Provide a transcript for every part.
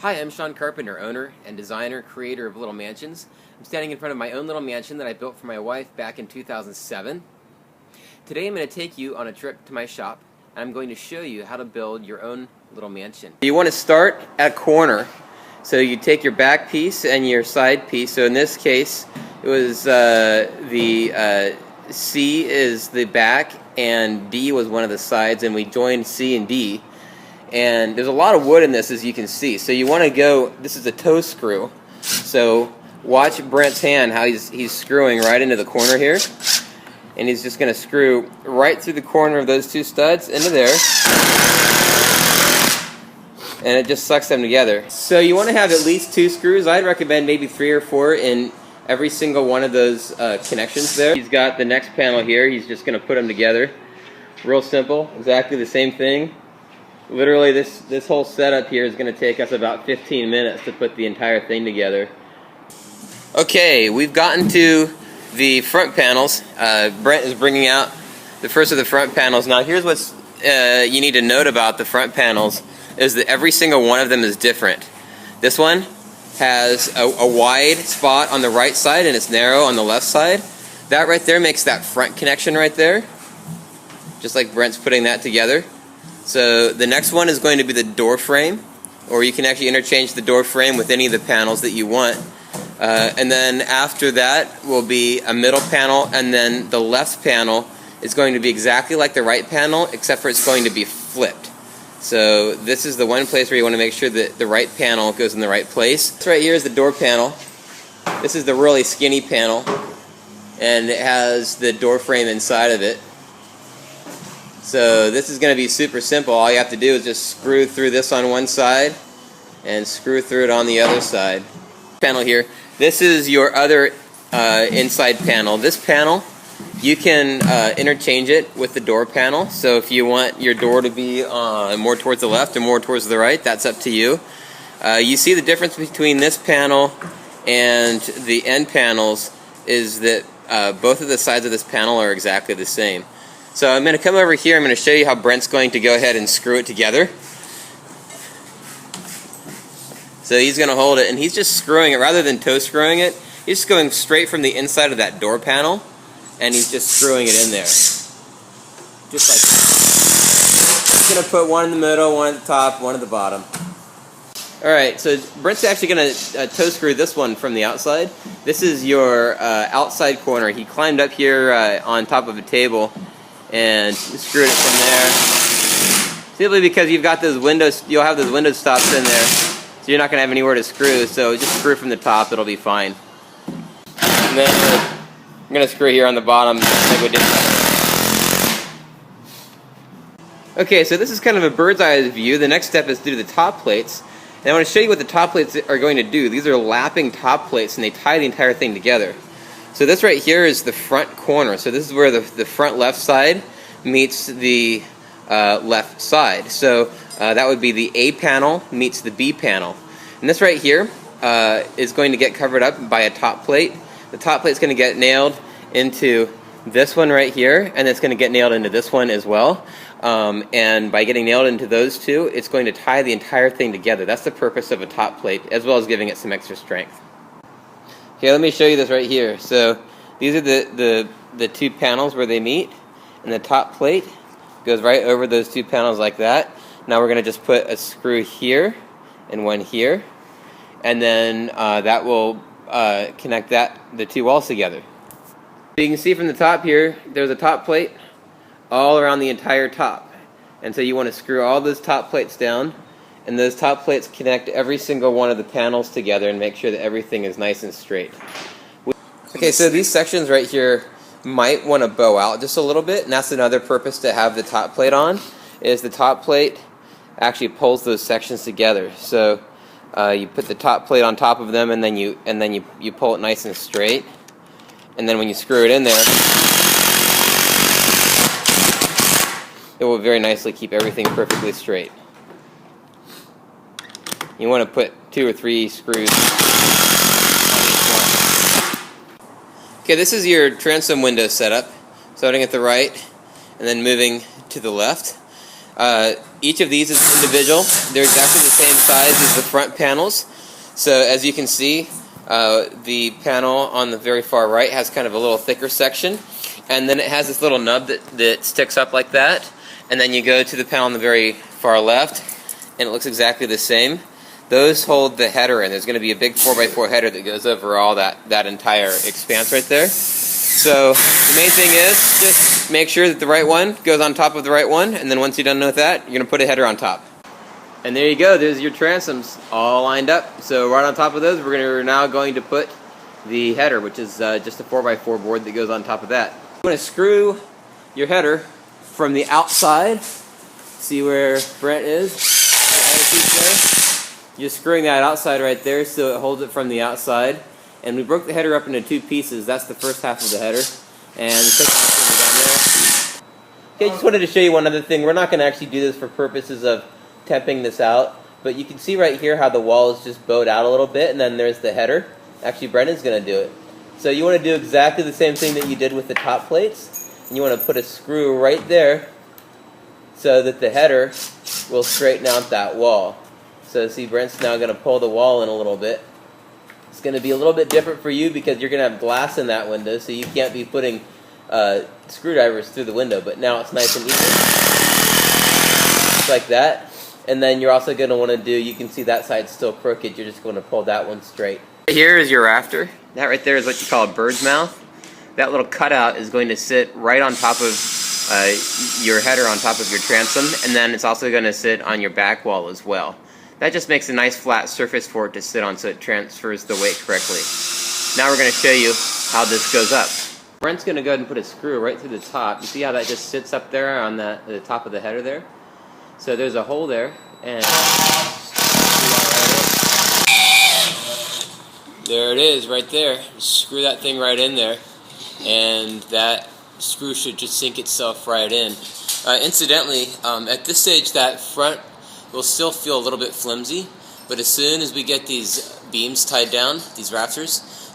Hi, I'm Sean Carpenter, owner and designer, creator of Little Mansions. I'm standing in front of my own little mansion that I built for my wife back in 2007. Today I'm going to take you on a trip to my shop, and I'm going to show you how to build your own little mansion. You want to start at a corner. So you take your back piece and your side piece. So in this case, it was C is the back and D was one of the sides, and we joined C and D. And there's a lot of wood in this, as you can see. So you want to go, this is a toe screw. So watch Brent's hand, how he's screwing right into the corner here. And he's just going to screw right through the corner of those two studs into there. And it just sucks them together. So you want to have at least 2 screws. I'd recommend maybe 3 or 4 in every single one of those connections there. He's got the next panel here. He's just going to put them together. Real simple. Exactly the same thing. Literally, this whole setup here is going to take us about 15 minutes to put the entire thing together. Okay, we've gotten to the front panels. Brent is bringing out the first of the front panels. Now, here's what's you need to note about the front panels is that every single one of them is different. This one has a wide spot on the right side and it's narrow on the left side. That right there makes that front connection right there, just like Brent's putting that together. So the next one is going to be the door frame, or you can actually interchange the door frame with any of the panels that you want. And then after that will be a middle panel, and then the left panel is going to be exactly like the right panel, except for it's going to be flipped. So this is the one place where you want to make sure that the right panel goes in the right place. This right here is the door panel. This is the really skinny panel, and it has the door frame inside of it. So this is going to be super simple. All you have to do is just screw through this on one side and screw through it on the other side. Panel here. This is your other inside panel. This panel, you can interchange it with the door panel. So if you want your door to be more towards the left or more towards the right, that's up to you. You see the difference between this panel and the end panels is that both of the sides of this panel are exactly the same. So I'm going to come over here, I'm going to show you how Brent's going to go ahead and screw it together. So he's going to hold it, and he's just screwing it, rather than toe screwing it, he's just going straight from the inside of that door panel, and he's just screwing it in there. Just like that. He's going to put one in the middle, one at the top, one at the bottom. Alright, so Brent's actually going to toe screw this one from the outside. This is your outside corner. He climbed up here on top of a table and screwed it from there. Simply because you've got those windows, you'll have those window stops in there, so you're not going to have anywhere to screw, so just screw from the top, it'll be fine. And then I'm going to screw here on the bottom like we did. Okay, so this is kind of a bird's eye view. The next step is to do the top plates. And I want to show you what the top plates are going to do. These are lapping top plates, and they tie the entire thing together. So this right here is the front corner. So this is where the front left side meets the left side. So that would be the A panel meets the B panel. And this right here is going to get covered up by a top plate. The top plate is going to get nailed into this one right here, and it's going to get nailed into this one as well. And by getting nailed into those two, it's going to tie the entire thing together. That's the purpose of a top plate, as well as giving it some extra strength. Okay, let me show you this right here. So these are the 2 panels where they meet, and the top plate goes right over those 2 panels like that. Now we're going to just put a screw here and one here, and then that will connect the 2 walls together. So you can see from the top here, there's a top plate all around the entire top. And so you want to screw all those top plates down, and those top plates connect every single one of the panels together and make sure that everything is nice and straight. Okay, so these sections right here might want to bow out just a little bit, and that's another purpose to have the top plate on, is the top plate actually pulls those sections together. So you put the top plate on top of them, and then you pull it nice and straight, and then when you screw it in there, it will very nicely keep everything perfectly straight. You want to put 2 or 3 screws on each one. Okay, this is your transom window setup. Starting at the right and then moving to the left. Each of these is individual. They're exactly the same size as the front panels. So as you can see, the panel on the very far right has kind of a little thicker section, and then it has this little nub that sticks up like that, and then you go to the panel on the very far left, and it looks exactly the same. Those hold the header in. There's going to be a big 4x4 header that goes over all that entire expanse right there. So the main thing is just make sure that the right one goes on top of the right one, and then once you're done with that, you're going to put a header on top. And there you go, there's your transoms all lined up. So right on top of those, we're now going to put the header, which is just a 4x4 board that goes on top of that. You're going to screw your header from the outside. See where Brent is? You're screwing that outside right there so it holds it from the outside. And we broke the header up into two pieces. That's the first half of the header. And the second half will be down there. Okay, I just wanted to show you one other thing. We're not going to actually do this for purposes of temping this out, but you can see right here how the wall is just bowed out a little bit, and then there's the header. Actually, Brendan's going to do it. So you want to do exactly the same thing that you did with the top plates, and you want to put a screw right there so that the header will straighten out that wall. So see, Brent's now going to pull the wall in a little bit. It's going to be a little bit different for you because you're going to have glass in that window, so you can't be putting screwdrivers through the window, but now it's nice and even. Just like that. And then you're also going to want to do, you can see that side's still crooked, you're just going to pull that one straight. Here is your rafter. That right there is what you call a bird's mouth. That little cutout is going to sit right on top of your header, on top of your transom, and then it's also going to sit on your back wall as well. That just makes a nice flat surface for it to sit on so it transfers the weight correctly. Now we're going to show you how this goes up. Brent's going to go ahead and put a screw right through the top. You see how that just sits up there on the top of the header there? So there's a hole there, and there it is right there. Screw that thing right in there, and that screw should just sink itself right in. Incidentally, at this stage that front will still feel a little bit flimsy, but as soon as we get these beams tied down, these rafters,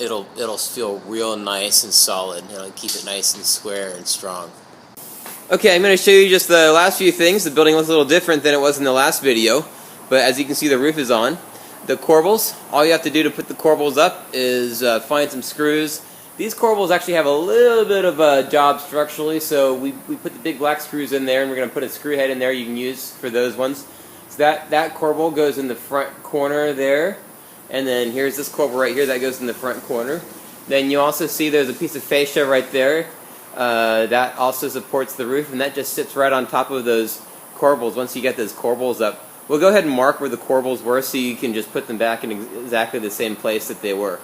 it'll feel real nice and solid. It'll keep it nice and square and strong. Okay, I'm going to show you just the last few things. The building looks a little different than it was in the last video, but as you can see, the roof is on. The corbels, all you have to do to put the corbels up is find some screws. These corbels actually have a little bit of a job structurally, so we put the big black screws in there, and we're going to put a screw head in there you can use for those ones. So that corbel goes in the front corner there, and then here's this corbel right here that goes in the front corner. Then you also see there's a piece of fascia right there. That also supports the roof, and that just sits right on top of those corbels. Once you get those corbels up, we'll go ahead and mark where the corbels were so you can just put them back in exactly the same place that they were.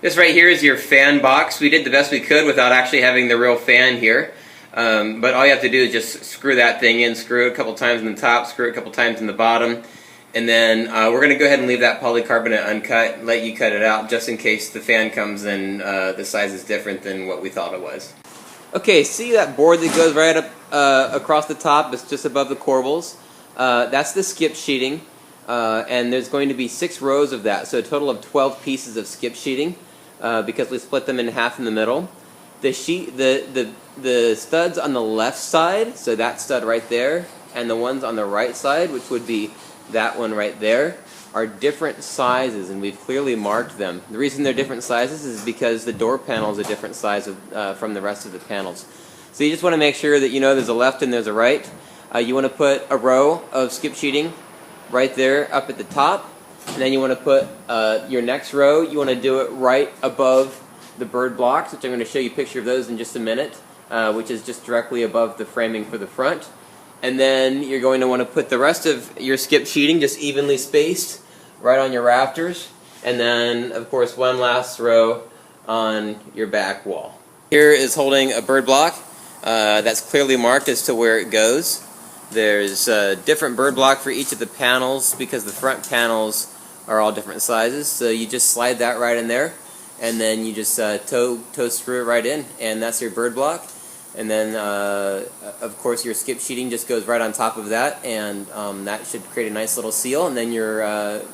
This right here is your fan box. We did the best we could without actually having the real fan here, but all you have to do is just screw that thing in, screw it a couple times in the top, screw it a couple times in the bottom, and then we're going to go ahead and leave that polycarbonate uncut and let you cut it out just in case the fan comes and the size is different than what we thought it was. Okay, see that board that goes right up across the top? It's just above the corbels. That's the skip sheeting, and there's going to be 6 rows of that, so a total of 12 pieces of skip sheeting because we split them in half in the middle. The studs on the left side, so that stud right there, and the ones on the right side, which would be that one right there, are different sizes, and we've clearly marked them. The reason they're different sizes is because the door panel is a different size from the rest of the panels. So you just want to make sure that you know there's a left and there's a right. You want to put a row of skip sheeting right there up at the top, and then you want to put your next row, you want to do it right above the bird blocks, which I'm going to show you a picture of those in just a minute, which is just directly above the framing for the front. And then you're going to want to put the rest of your skip sheeting just evenly spaced right on your rafters, and then of course one last row on your back wall. Here is holding a bird block that's clearly marked as to where it goes. There's a different bird block for each of the panels because the front panels are all different sizes, so you just slide that right in there, and then you just toe screw it right in, and that's your bird block. And then of course your skip sheeting just goes right on top of that, and that should create a nice little seal, and then your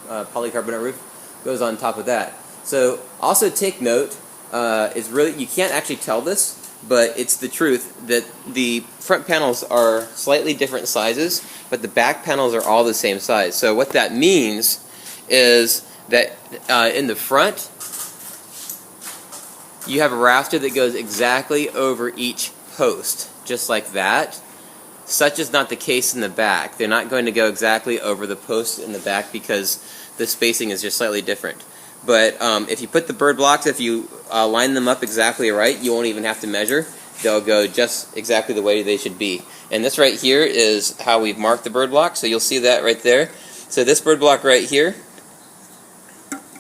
polycarbonate roof goes on top of that. So also take note, you can't actually tell this, but it's the truth that the front panels are slightly different sizes, but the back panels are all the same size. So what that means is that in the front, you have a rafter that goes exactly over each post, just like that. Such is not the case in the back. They're not going to go exactly over the post in the back because the spacing is just slightly different. But if you put the bird blocks, if you line them up exactly right, you won't even have to measure. They'll go just exactly the way they should be. And this right here is how we've marked the bird block, so you'll see that right there. So this bird block right here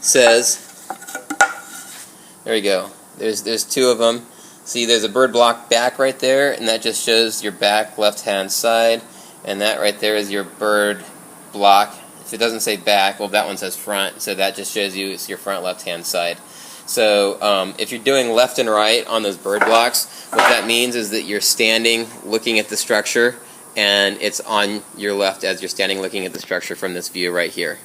says, there we go, there's two of them. See, there's a bird block back right there, and that just shows your back left-hand side. And that right there is your bird block. If it doesn't say back, well, that one says front, so that just shows you it's your front left-hand side. So if you're doing left and right on those bird blocks, what that means is that you're standing looking at the structure, and it's on your left as you're standing looking at the structure from this view right here.